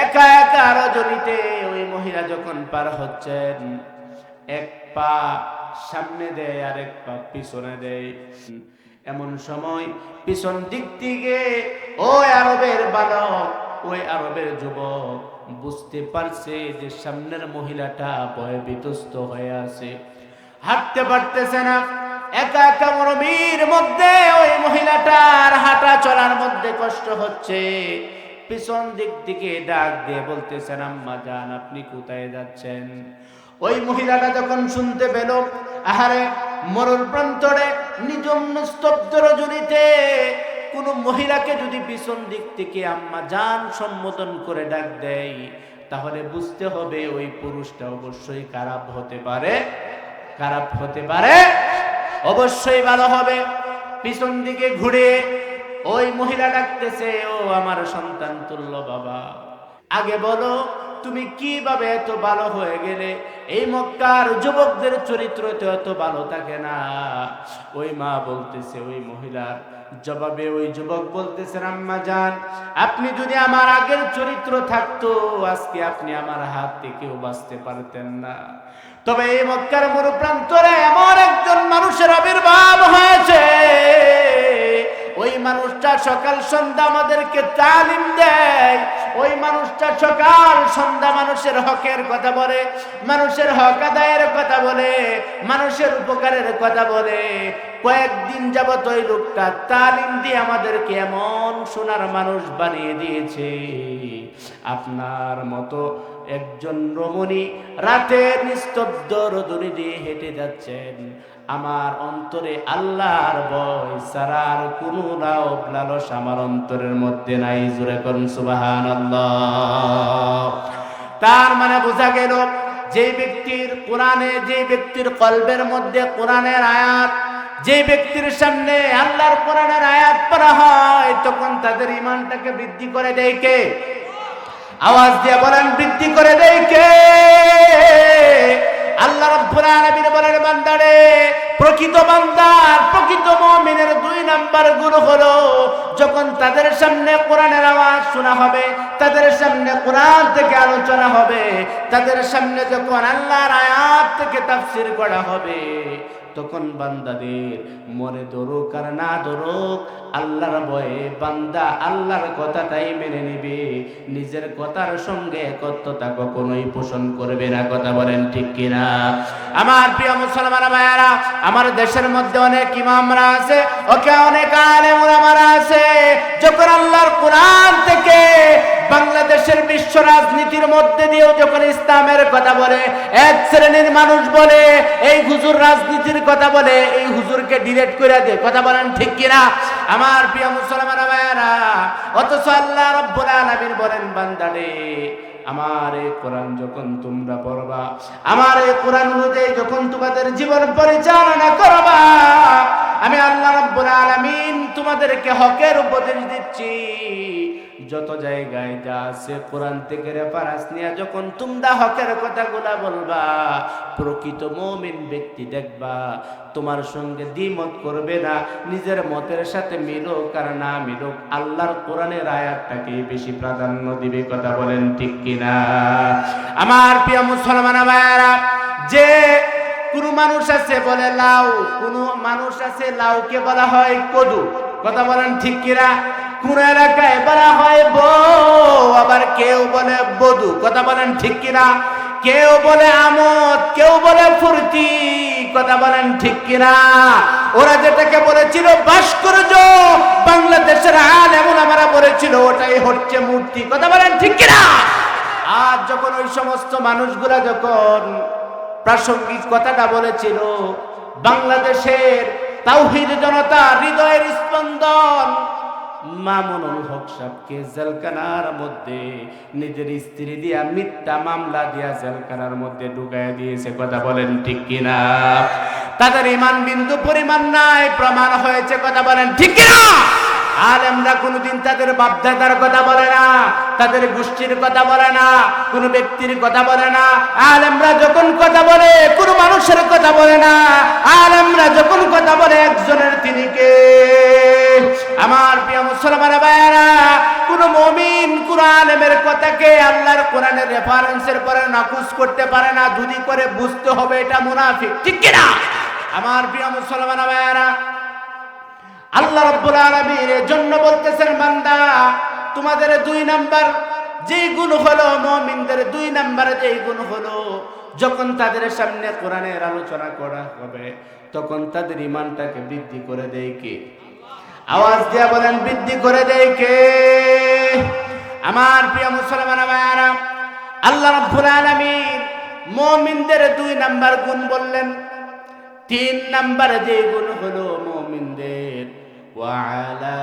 একা একা রজনীতে ওই মহিলা যখন পার হচ্ছেন, এক পা সামনে দেয় আর এক পা পিছনে দেয়। এমন সময় পিছন দিক থেকে ওই আরবের বালক, ওই আরবের যুবক বুঝতে পারছে যে সামনের মহিলাটা ভয়ে বিতস্ত হয়ে আছে, হাঁটতে পারতেছে না। একা একা মরুভূমির মধ্যে ওই মহিলাটার হাঁটা চলার মধ্যে কষ্ট হচ্ছে। পিছন দিক থেকে ডাক দিয়ে বলতেছেন, আম্মা জান আপনি কোথায় যাচ্ছেন? ওই মহিলাটা যখন শুনতে পেল, আহারে মরুর প্রান্তরে নিঝুম নিস্তব্ধ রজনীতে কোন মহিলাকে যদি পিছন দিক থেকে আম্মা জান সম্বোধন করে ডাক দেয় তাহলে বুঝতে হবে ওই পুরুষটা অবশ্যই খারাপ হতে পারে, খারাপ হতে পারে, অবশ্যই ভালো হবে। পিছন দিকে ঘুরে ওই মহিলা ডাকতেছে, ও আমার সন্তান তুল্য বাবা, আগে বলো তুমি কিভাবে এত ভালো হয়ে গেলে? এই মক্কার যুবকদের চরিত্র তো এত ভালো থাকে না। ওই মা বলতেছে, ওই মহিলার জবাবে ওই যুবক বলতেছেন, আম্মা জান আপনি যদি আমার আগের চরিত্র থাকতো আজকে আপনি আমার হাত থেকেও বাঁচতে পারতেন না। তবে এই মক্কার মরুপ্রান্তরে এমন একজন মানুষের আবির্ভাব হয়েছে, ওই মানুষটা সকাল সন্ধ্যা আমাদেরকে তালিম দেয়। ওই মানুষটা সকাল সন্ধ্যা মানুষের হকের কথা বলে, মানুষের হক আদায়ের কথা বলে, মানুষের উপকারের কথা বলে। কয়েকদিন যাবত ওই লোকটা তালিম দিয়ে আমাদেরকে এমন সোনার মানুষ বানিয়ে দিয়েছে, আপনার মতো একজন রমণী রাতের নিস্তব্ধ রজনী দিয়ে হেঁটে যাচ্ছেন, আমার অন্তরে আল্লাহর ভয় ছাড়ার কোনো লাভ লালস আমার অন্তরের মধ্যে নাই। জোরে করুন সুবহানাল্লাহ। তার মানে বোঝা গেল যে ব্যক্তির কোরআনে, যে ব্যক্তির কলবের মধ্যে কোরআনের আয়াত, যে ব্যক্তির সামনে আল্লাহর কোরআনের আয়াত পড়া হয়, তখন তাদের ঈমানটাকে বৃদ্ধি করে দেয় কে? আওয়াজ দিয়ে বলেন, বৃদ্ধি করে দেয় কে? আল্লাহ রাব্বুল আলামিন বলেন, বান্দারে, প্রকৃত বান্দার, প্রকৃত মুমিনের 2 নাম্বার গুণ হলো যখন তাদের সামনে কোরআনের আওয়াজ শোনা হবে, তাদের সামনে কোরআন থেকে আলোচনা হবে, তাদের সামনে যখন আল্লাহর আয়াত থেকে তাফসীর করা হবে, তখন বান্দাদের মনে ধরুক আর না ধরুক, আল্লাহর ভয়ে বান্দা আল্লাহর কথাটাই মেনে নেবে, নিজের কথার সঙ্গে একত্বতা কখনোই পোষণ করবে না। কথা বলেন ঠিক কিনা? আমার প্রিয় মুসলমান ভাইয়ারা, আমার দেশের মধ্যে অনেক ইমামরা আছে, অনেক আলেম ওলামারা আছে, যখন আল্লাহর কোরআন থেকে বাংলাদেশের বিশ্ব রাজনীতির মধ্যে দিয়েও যখন ইসলামের কথা বলে, এক শ্রেণীর মানুষ বলে এই হুজুর রাজনীতির কথা বলে, এই হুজুরকে ডিলেট করে দেয়। কথা বলেন ঠিক কিনা? আমার প্রিয় মুসলমান ভাইয়ারা, অথচ আল্লাহ রাব্বুল আলামিন বলেন, বান্দারে, আমার এই কোরআন যখন তোমরা পড়বা, আমার এই কোরআন অনুযায়ী যখন তোমাদের জীবন পরিচালনা করবা, আমি আল্লাহ রাব্বুল আলামিন তোমাদেরকে হকের উপদেশ দিচ্ছি। যত জায়গায় যা আছে কোরআন থেকে রেফারেন্স নিয়ে যখন তোমরা হকের কথাগুলা বলবা, প্রকৃত মুমিন ব্যক্তি দেখবা তোমার সঙ্গে দ্বিমত করবে না, নিজের মতের সাথে মিলুক আর না মিলুক, আল্লাহর কোরআনের আয়াতটাকে বেশি প্রাধান্য দিবে। কথা বলেন ঠিক কিনা? আমার প্রিয় মুসলমান ভাইয়ারা, যে কোন মানুষ আছে বলে লাউ, কোন মানুষ আছে লাউকে বলা হয় কদু। কথা বলেন ঠিক কিনা? কোন এলাকায় বলা হয় বউ, আবার কেউ বলে বধু। কথা বলেন ঠিক কিনা? কেউ বলে আমোদ, কেউ বলে ফুর্তি। কথা বলেন ঠিক কিনা? ওরা যেটাকে বলেছিল ভাস্কর্য, বাংলাদেশের আলেম ওলামারা বলেছিল ওটাই হচ্ছে মূর্তি। কথা বলেন ঠিক কিনা? আর যখন ওই সমস্ত মানুষগুলা যখন প্রাসঙ্গিক কথাটা বলেছিল, বাংলাদেশের তাওহীদ জনতা হৃদয়ের স্পন্দন মামুনুল হক সাহেবকে জেলখানার মধ্যে নিজের স্ত্রী দিয়া মিথ্যা মামলা দিয়া জেলখানার মধ্যে ঢুকাইয়া দিয়েছে। কথা বলেন ঠিক কিনা? তাদের ঈমান বিন্দু পরিমাণ নাই, প্রমাণ হয়েছে। কথা বলেন ঠিক কিনা? আলেমরা কোনদিন তাদের বাপদাদার কথা বলে না, তাদের গোষ্ঠীর কথা বলে না, কোন ব্যক্তির কথা বলে না। আলেমরা যখন কথা বলে কোন মানুষের কথা বলে না। আলেমরা যখন কথা বলে একজনের, তিনি কে? আমার প্রিয় মুসলমান ভাইয়েরা, কোন মুমিন কোন আলেমের কথাকে আল্লাহর কোরআনের রেফারেন্সের পরে নাকুচ করতে পারে না, যদি করে বুঝতে হবে এটা মুনাফিক। ঠিক কিনা? আমার প্রিয় মুসলমান ভাইয়েরা, আল্লাহ রাব্বুল আলামিন এর জন্য বলতেছেন, বান্দা, তোমাদের 2 নাম্বার যেই গুণ হলো, মুমিনদের 2 নাম্বার যেই গুণ হলো, যখন তাদের সামনে কোরআনের আলোচনা করা হবে, তখন তাদের ঈমানটাকে বৃদ্ধি করে দেয় কে? আওয়াজ দিয়ে বলেন, বৃদ্ধি করে দেয় কে? আমার প্রিয় মুসলমান ভাইয়েরা, আল্লাহ রাব্বুল আলামিন মুমিনদের 2 নাম্বার গুণ বললেন। 3 নাম্বার যে গুণ হলো মুমিনদের, ওয়া আলা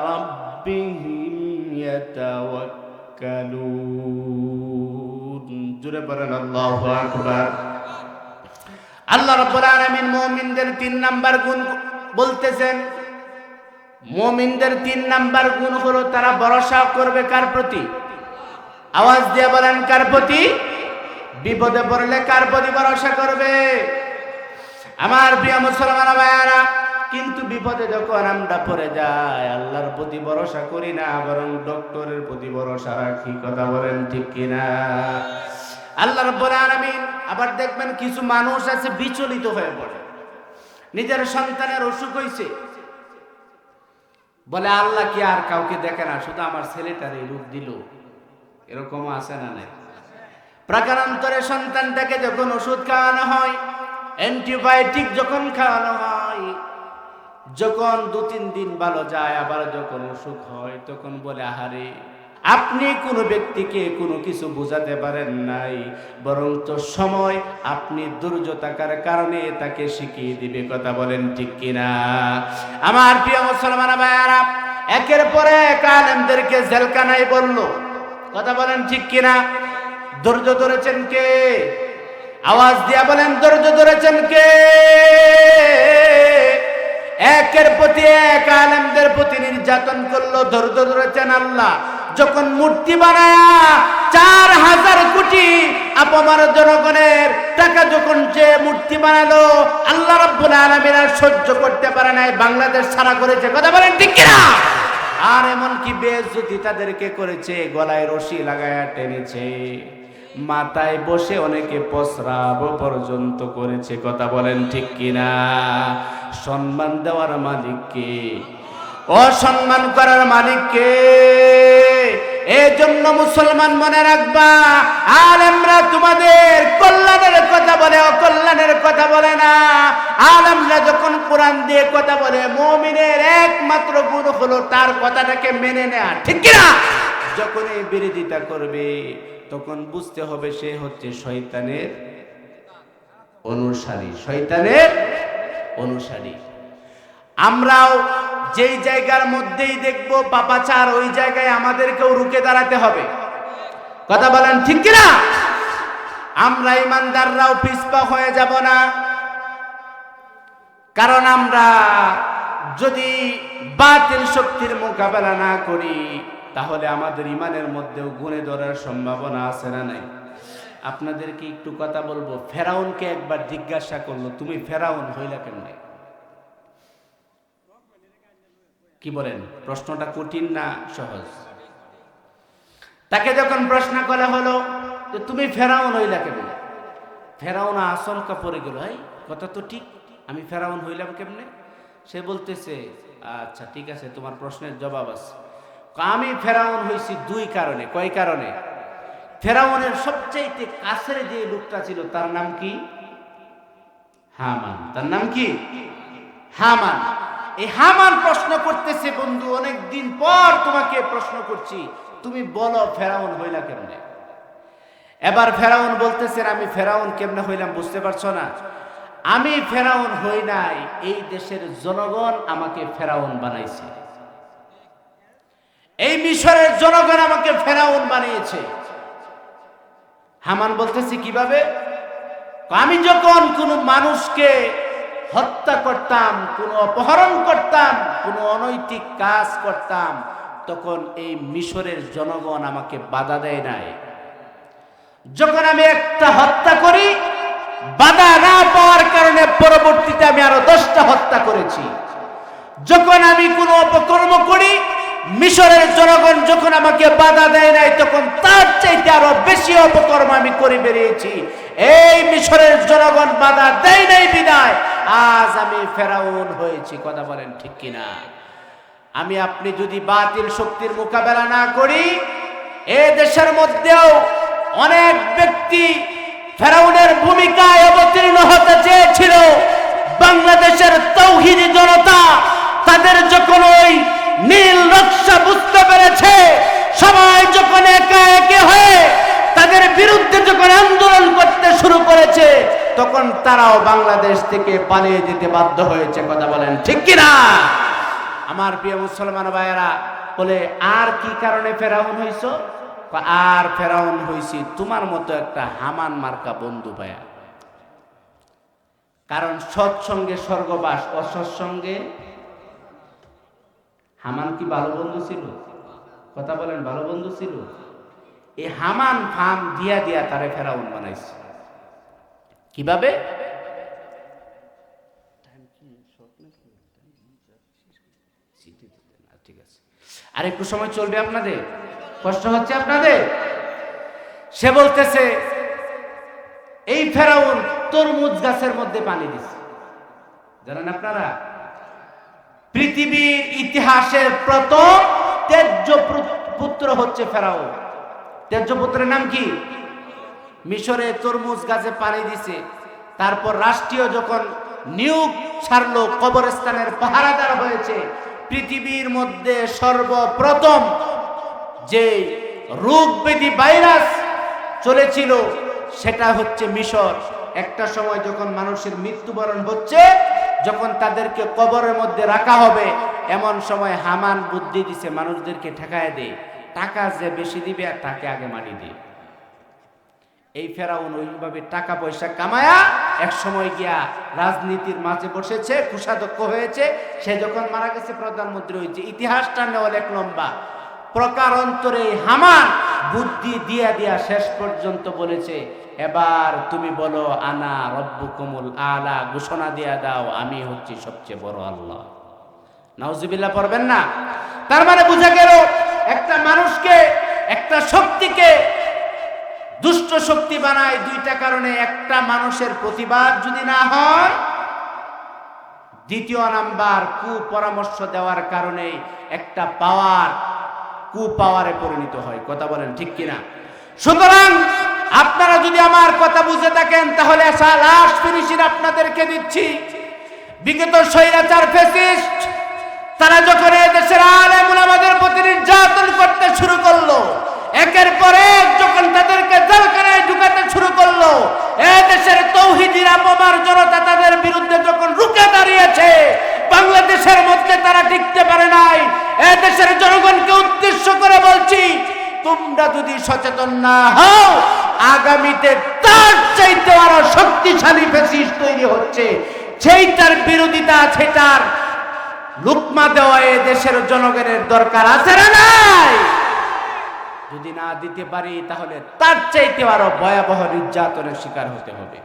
রাব্বিহিম ইয়াতাওয়াক্কালুন। জোরে বলেন আল্লাহু আকবার। আল্লাহ রাব্বুল আলামিন মুমিনদের 3 নাম্বার গুণ বলতেছেন। মুমিনদের 3 নাম্বার গুণ হলো তারা ভরসা করবে কার প্রতি? আওয়াজ দিয়ে বলেন, কার প্রতি? বিপদে পড়লে কার প্রতি ভরসা করবে? আমার প্রিয় মুসলমান ভাইয়েরা, কিন্তু বিপদে যখন আমরা পড়ে যাই, আল্লাহর প্রতি ভরসা করি না, বরং ডক্টরের প্রতি ভরসা রাখি। কথা বলেন ঠিক কিনা? আল্লাহ রাব্বুল আলামিন আবার দেখবেন কিছু মানুষ আছে বিচলিত হয়ে পড়ে, নিজের সন্তানের অসুখ হয়েছে, বলে আল্লাহ কি আর কাউকে দেখে না, শুধু আমার ছেলেটার এই রূপ দিল। এরকম আছে না? নাই? প্রাকারান্তরে সন্তানটাকে যখন ওষুধ খাওয়ানো হয়, অ্যান্টিবায়োটিক যখন খাওয়ানো হয়, যখন 2-3 দিন ভালো যায়, আবার যখন অসুখ হয় তখন বলে আহারে আপনি কোনো ব্যক্তিকে কোনো কিছু বোঝাতে পারেন নাই, বরং তো সময় আপনি ধৈর্য থাকার কারণে তাকে শিখিয়ে দিবে। কথা বলেন ঠিক কিনা? আমার প্রিয় মুসলমান ভাইয়ারা, একের পরে এক আলেমদেরকে জেলখানায় বলল। কথা বলেন ঠিক কিনা? ধৈর্য ধরেছেন কে? আওয়াজ দিয়া বলেন, ধৈর্য ধরেছেন কে? একের প্রতি এক আলেমদের প্রতি নির্যাতন করলো, ধৈর্য ধরেছেন আল্লাহ। যখন মূর্তি বানায়া 4000 কোটি আপামার জনগণের টাকা যখন যে মূর্তি বানালো, আল্লাহ রাব্বুল আলামিন আর সহ্য করতে পারে নাই, বাংলাদেশ ছাড়া করেছে। কথা বলেন ঠিক কিনা? আর এমন কি বেইজ্জতি তাদেরকে করেছে, গলায় রশি লাগায়া টেনেছে, মাথায় বসে অনেকে প্রস্রাব পর্যন্ত করেছে। কথা বলেন ঠিক কিনা? সম্মান দেওয়ার মালিক কে? অসম্মান করার মালিক কে? এই জন্য মুসলমান মনে রাখবা, আলেমরা তোমাদের কল্যাণের কথা বলে, অকল্যাণের কথা বলে না। আলেমরা যখন কোরআন দিয়ে কথা বলে, মুমিনের একমাত্র গুণ হলো তার কথাটাকে মেনে নেয়া। ঠিক কিনা? যখন এই বিরোধিতা করবে, তখন বুঝতে হবে সে হচ্ছে শয়তানের অনুসারী, শয়তানের অনুসারী। আমরাও যেই জায়গার মধ্যেই দেখবো পাপাচার, ওই জায়গায় আমাদেরকেও রুখে দাঁড়াতে হবে। কথা বলেন ঠিক কিনা? আমরা ইমানদাররাও পিছপা হয়ে যাব না, কারণ আমরা যদি বাতিল শক্তির মোকাবেলা না করি, তাহলে আমাদের ইমানের মধ্যেও গুণে ধরার সম্ভাবনা আছে না নাই? আপনাদেরকে একটু কথা বলবো। ফেরাউনকে একবার জিজ্ঞাসা করলো, তুমি ফেরাউন হইলা কেমনে? কি বলেন? প্রশ্নটা কঠিন না সহজ? তাকে যখন প্রশ্ন করা হলো যে তুমি ফেরাউন হইলা কেমনে, ফেরাউন আচমকা পড়ে গেল, এই কথা তো ঠিক, আমি ফেরাউন হইলাম কেমনে? সে বলতেছে, আচ্ছা ঠিক আছে, তোমার প্রশ্নের জবাব আছে। আমি ফেরাউন হয়েছি 2 কারণে। কয় কারণে? ফেরাউনের সবচাইতে কাছের যে লোকটা ছিল তার নাম কি? হামান। তার নাম কি? হামান। এই হামান প্রশ্ন করতেছে, বন্ধু অনেক দিন পর তোমাকে প্রশ্ন করছি, তুমি বলো ফেরাউন হইলা কেমনে? এবার ফেরাউন বলতেছেন, আমি ফেরাউন কেমনে হইলাম বুঝতে পারছো না? আমি ফেরাউন হই নাই, এই দেশের জনগণ আমাকে ফেরাউন বানাইছে। এই মিশরের জনগণ আমাকে ফেরাউন বানিয়েছে। হামান বলতেছে কিভাবে? আমি যখন কোনো মানুষকে হত্যা করতাম, কোনো অপহরণ করতাম, কোনো অনৈতিক কাজ করতাম, তখন এই মিশরের জনগণ আমাকে বাধা দেয় নাই। যখন আমি একটা হত্যা করি, বাধা না পাওয়ার কারণে পরবর্তীতে আমি আরো 10টা হত্যা করেছি। যখন আমি কোনো অপকর্ম করি, মিশরের জনগণ যখন আমাকে বাধা দেয় নাই, তখন তার চাইতে আরো বেশি অপকর্ম আমি করে বেরিয়েছি। এই মিশরের জনগণ বাধা দেয় নাই বিদায় আজ আমি ফেরাউন হয়েছি। কথা বলেন ঠিক কিনা? আমি আপনি যদি বাতিল শক্তির মোকাবেলা না করি, এই দেশের মধ্যেও অনেক ব্যক্তি ফেরাউনের ভূমিকায় অবতীর্ণ হতে চেয়েছিল। বাংলাদেশের তাওহীদি জনতা তাদের যখন ওই নীল নকশা বুঝতে পেরেছে, সবাই যখন একা একে হয়ে তাদের বিরুদ্ধে যখন আন্দোলন করতে শুরু করেছে, তখন তারাও বাংলাদেশ থেকে পালিয়ে যেতে বাধ্য হয়েছে। কথা বলেন ঠিক কিনা? আমার প্রিয় মুসলমান ভাইয়েরা বলে, আর কি কারণে ফেরাউন হইছো? আর ফেরাউন হইছি তোমার মতো একটা হামান মার্কা বন্ধু পায়া। কারণ সৎসঙ্গে স্বর্গবাস, অসৎসঙ্গে। হামান কি ভালো বন্ধু ছিল? কথা বলেন, ভালো বন্ধু ছিল? এই হামান ফাম দিয়া দিয়া তারে ফেরাউন বানাইছে। কিভাবে? ঠিক আছে, আর একটু সময় চলবে আপনাদের? কষ্ট হচ্ছে আপনাদের? সে বলতেছে, এই ফেরাউন তরমুজ গাছের মধ্যে পানি দিছে। জানেন আপনারা, পৃথিবীর ইতিহাসের প্রথম তেজ্য পুত্র হচ্ছে ফেরাউন। তেজ্য পুত্রের নাম কি? মিশরে তরমুজ গাছে পানি দিছে। তারপর রাষ্ট্রীয় যখন নিয়োগ ছাড়লো, কবরস্থানের পাহারাদার হয়েছে। পৃথিবীর মধ্যে সর্বপ্রথম যে রোগ ব্যাধি ভাইরাস চলেছিল সেটা হচ্ছে মিশর। একটা সময় যখন মানুষের মৃত্যুবরণ হচ্ছে, যখন তাদেরকে কবরের মধ্যে রাখা হবে, এমন সময় হামান বুদ্ধি দিছে মানুষদেরকে ঠেকায় দে, টাকা যে বেশি দিবে আর তাকে আগে মারি দে। এই ফেরাউন ওইভাবে টাকা পয়সা কামায়া এক সময় গিয়া রাজনীতির মাঝে বসেছে, কুশাধ্যক্ষ হয়েছে। সে যখন মারা গেছে প্রধানমন্ত্রী হয়েছে। ইতিহাসটা অনেক লম্বা। প্রকারান্তরে হামান বুদ্ধি দিয়া দিয়া শেষ পর্যন্ত বলেছে, এবার তুমি বলো আনা রব্বুকুমুল আলা, ঘোষণা দিয়া দাও আমি হচ্ছি সবচেয়ে বড় আল্লাহ। নাউজুবিল্লাহ পড়বেন না? তার মানে বোঝা গেল একটা মানুষকে, একটা শক্তিকে দুষ্ট শক্তি বানায় দুইটা কারণে। একটা, মানুষের প্রতিবাদ যদি না হয়। দ্বিতীয় নাম্বার, কুপরামর্শ দেওয়ার কারণে একটা পাওয়ার কুপাওয়ারে পরিণত হয়। কথা বলেন ঠিক কিনা? সুতরাং আপনারা যদি আমার কথা বুঝে থাকেন তাহলে লাস্ট ফিনিশিং আপনাদেরকে দিচ্ছি। বিগত স্বৈরাচার ফ্যাসিস্ট তারা যখন এই দেশের আলেম ওলামাদের প্রতি নির্যাতন করতে শুরু করলো, একের পর এক যখন তাদেরকে জেলখানায় ঢুকাতে শুরু করলো, এই দেশের তৌহিদির আপামার জনতা তাদের বিরুদ্ধে যখন রুখে দাঁড়িয়েছে, বাংলাদেশের মধ্যে তারা টিকতে পারে নাই। এই দেশের জনগণকে উদ্দেশ্য করে বলছি, তোমরা যদি সচেতন না হও, আগামীতে তার চাইতে আরো শক্তিশালী ফ্যাসিস্ট তৈরি হচ্ছে। সেইটার বিরোধিতা, সেটার লুকমা দেওয়া এই দেশের জনগণের দরকার আছে না নাই? যদি না দিতে পারি তাহলে তার চাইতে আরো ভয়াবহ নির্যাতনের শিকার হতে হবে।